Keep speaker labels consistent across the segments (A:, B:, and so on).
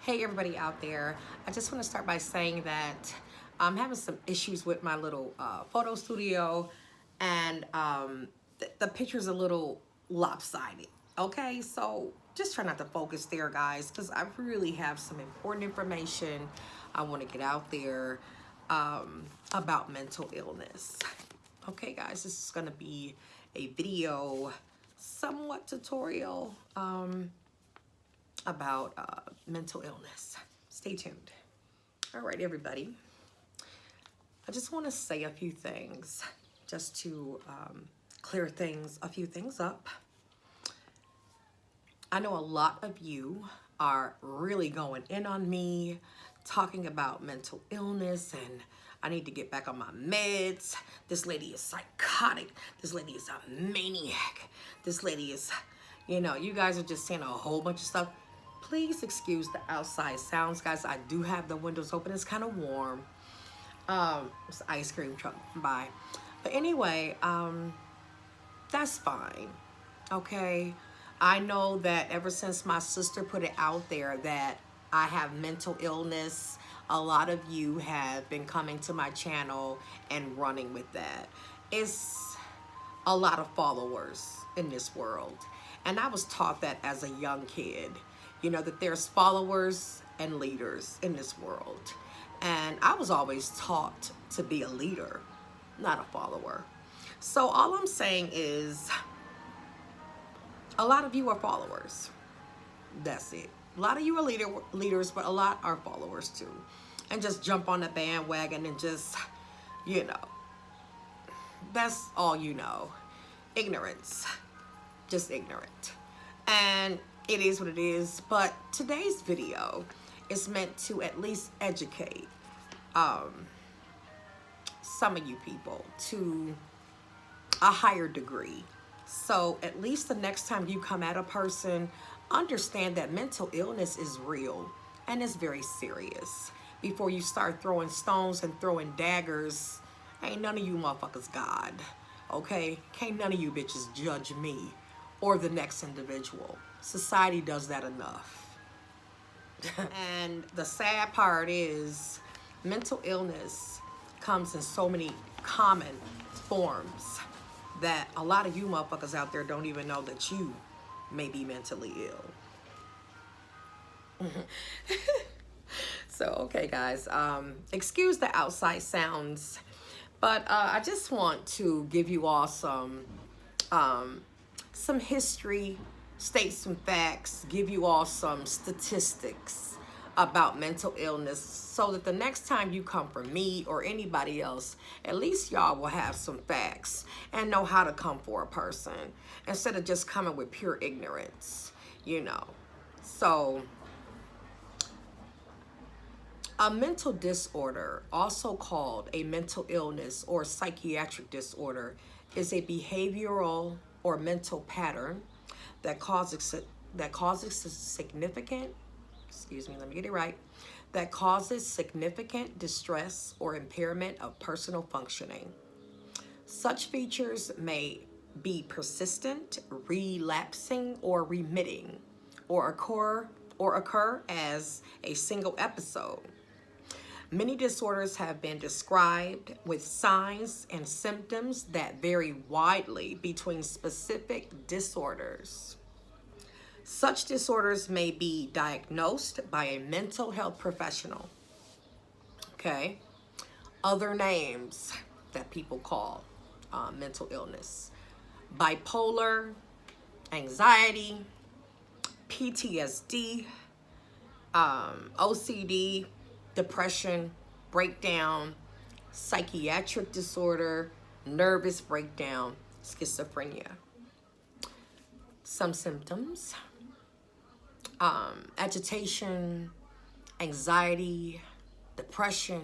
A: Hey everybody out there. I just want to start by saying that I'm having some issues with my little photo studio, and the picture's a little lopsided. Okay, so just try not to focus there, guys, because I really have some important information I want to get out there about mental illness. Okay, guys, this is going to be a video, somewhat tutorial. About mental illness. Stay tuned. All right, everybody. I just want to say a few things just to clear a few things up. I know a lot of you are really going in on me, talking about mental illness, and I need to get back on my meds. This lady is psychotic. This lady is a maniac. This lady is, you guys are just saying a whole bunch of stuff. Please excuse the outside sounds, guys. I do have the windows open. It's kind of warm. It's an ice cream truck by. But anyway, that's fine. Okay. I know that ever since my sister put it out there that I have mental illness, a lot of you have been coming to my channel and running with that. It's a lot of followers in this world. And I was taught that as a young kid. That there's followers and leaders in this world. And I was always taught to be a leader, not a follower. So all I'm saying is a lot of you are followers. That's it. A lot of you are leaders, but a lot are followers too. And just jump on the bandwagon and just, that's all you know. Ignorance. Just ignorant. And it is what it is, but today's video is meant to at least educate some of you people to a higher degree. So at least the next time you come at a person, understand that mental illness is real and it's very serious. Before you start throwing stones and throwing daggers, ain't none of you motherfuckers God, okay? Can't none of you bitches judge me or the next individual. Society does that enough. And the sad part is mental illness comes in so many common forms that a lot of you motherfuckers out there don't even know that you may be mentally ill. So, okay, guys, excuse the outside sounds, but I just want to give you all some history, state some facts, give you all some statistics about mental illness so that the next time you come for me or anybody else, at least y'all will have some facts and know how to come for a person instead of just coming with pure ignorance, So, a mental disorder, also called a mental illness or psychiatric disorder, is a behavioral or mental pattern that causes significant, that causes significant distress or impairment of personal functioning. Such features may be persistent, relapsing, or remitting, or occur as a single episode. Many disorders have been described with signs and symptoms that vary widely between specific disorders. Such disorders may be diagnosed by a mental health professional. Okay? Other names that people call mental illness: bipolar, anxiety, PTSD, OCD, depression, breakdown, psychiatric disorder, nervous breakdown, schizophrenia. Some symptoms: agitation, anxiety, depression,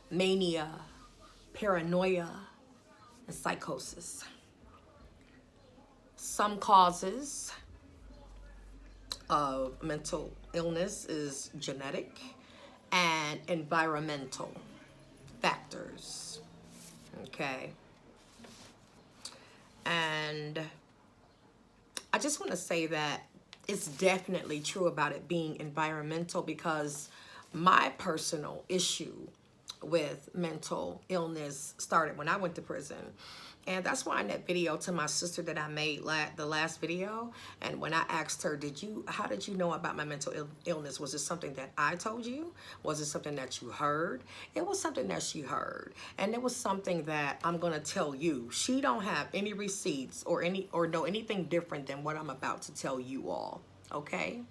A: mania, paranoia, and psychosis. Some causes of mental illness is genetic and environmental factors. Okay. And I just want to say that it's definitely true about it being environmental, because my personal issue with mental illness started when I went to prison. And that's why in that video to my sister that I made the last video, and when I asked her, how did you know about my mental illness? Was it something that I told you? Was it something that you heard? It was something that she heard. And it was something that I'm gonna tell you. She don't have any receipts or know anything different than what I'm about to tell you all. Okay?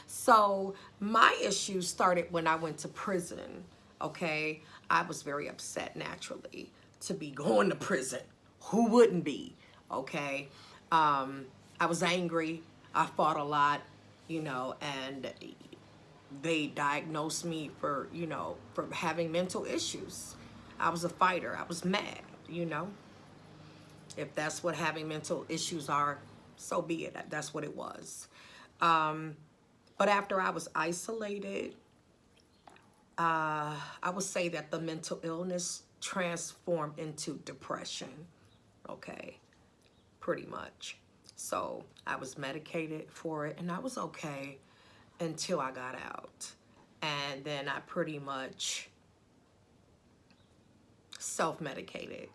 A: So my issues started when I went to prison. Okay? I was very upset naturally to be going to prison. Who wouldn't be? Okay. I was angry. I fought a lot, and they diagnosed me for having mental issues. I was a fighter. I was mad. If that's what having mental issues are, so be it. That's what it was. But after I was isolated, I would say that the mental illness transformed into depression. Okay, pretty much. So I was medicated for it, and I was okay until I got out. And then I pretty much self-medicated.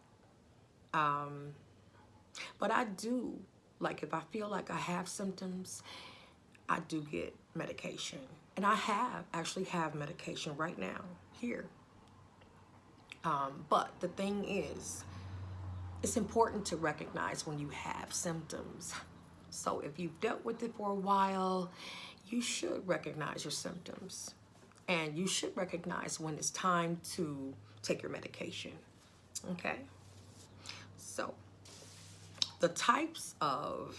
A: But I do, like, if I feel like I have symptoms, I do get medication. And I actually have medication right now here. But the thing is, it's important to recognize when you have symptoms. So if you've dealt with it for a while, you should recognize your symptoms. And you should recognize when it's time to take your medication. Okay? So the types of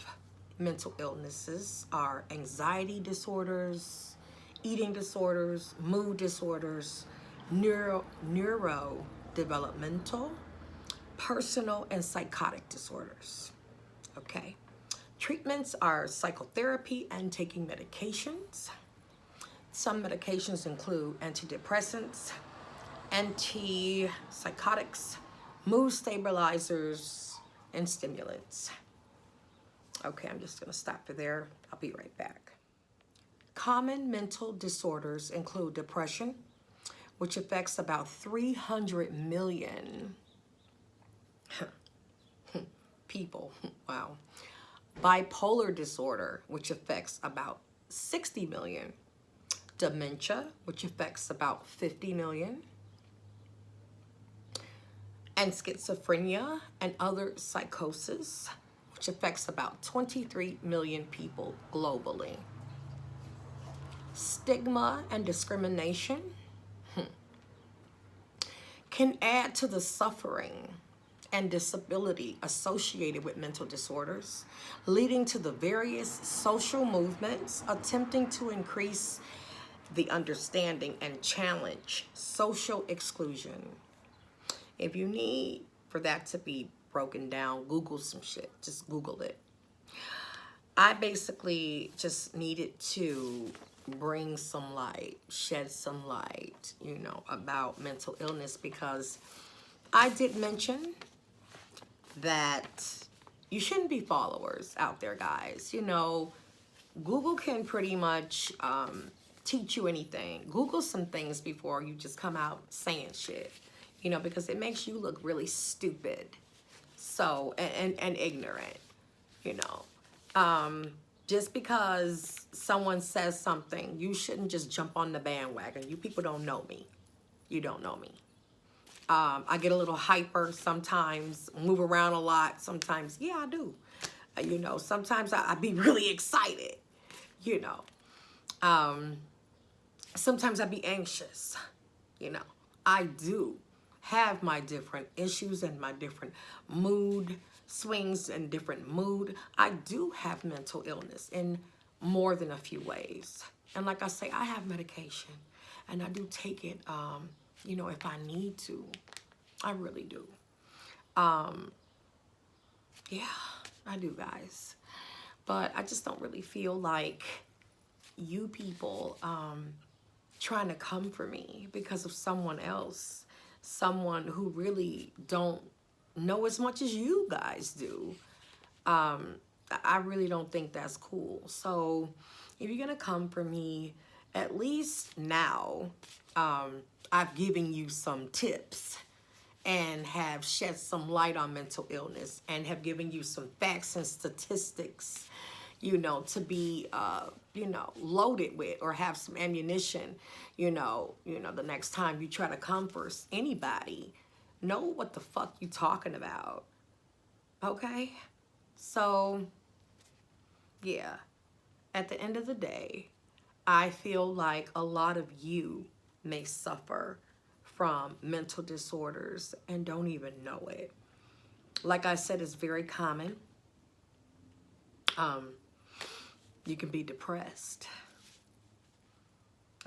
A: mental illnesses are anxiety disorders, eating disorders, mood disorders, neurodevelopmental, personal, and psychotic disorders. Okay. Treatments are psychotherapy and taking medications. Some medications include antidepressants, antipsychotics, mood stabilizers, and stimulants. Okay, I'm just going to stop there. I'll be right back. Common mental disorders include depression, which affects about 300 million people. Wow. Bipolar disorder, which affects about 60 million. Dementia, which affects about 50 million. And schizophrenia and other psychosis, which affects about 23 million people globally. Stigma and discrimination can add to the suffering and disability associated with mental disorders, leading to the various social movements attempting to increase the understanding and challenge social exclusion. If you need for that to be broken down, Google some shit. Just Google it. I basically just needed to bring some light, shed some light, about mental illness, because I did mention that you shouldn't be followers out there, guys. Google can pretty much teach you anything. Google some things before you just come out saying shit, because it makes you look really stupid. So, and ignorant, just because someone says something, you shouldn't just jump on the bandwagon. You people don't know me. You don't know me. I get a little hyper sometimes, move around a lot. Sometimes, yeah, I do. Sometimes I be really excited, Sometimes I be anxious, I do have my different issues and my different mood swings and different mood. I do have mental illness in more than a few ways. And like I say, I have medication and I do take it, if I need to. I really do. Yeah, I do, guys. But I just don't really feel like you people trying to come for me because of someone else, someone who really don't know as much as you guys do. I really don't think that's cool. So if you're gonna come for me, at least now, I've given you some tips and have shed some light on mental illness and have given you some facts and statistics, you know, to be, you know, loaded with, or have some ammunition, the next time you try to come for anybody, know what the fuck you talking about. Okay? So, yeah, at the end of the day, I feel like a lot of you may suffer from mental disorders and don't even know it. Like I said, it's very common. Um, you can be depressed,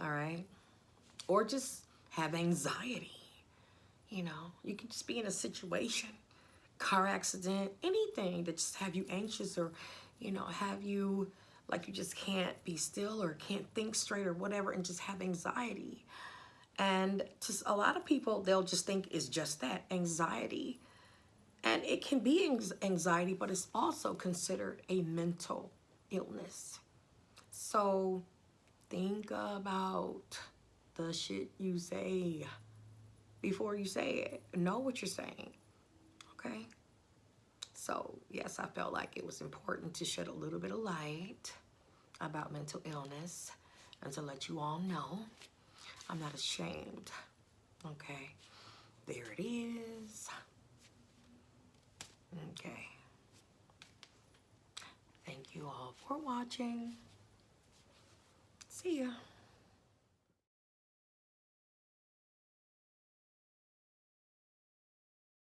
A: all right? Or just have anxiety. You know, you can just be in a situation, car accident, anything that just have you anxious, or, have you like you just can't be still or can't think straight or whatever, and just have anxiety. And just a lot of people, they'll just think it's just that, anxiety. And it can be anxiety, but it's also considered a mental illness. So think about the shit you say before you say it. Know what you're saying, okay? So, yes, I felt like it was important to shed a little bit of light about mental illness and to let you all know I'm not ashamed, okay? There it is. Okay. Thank you all for watching. See ya.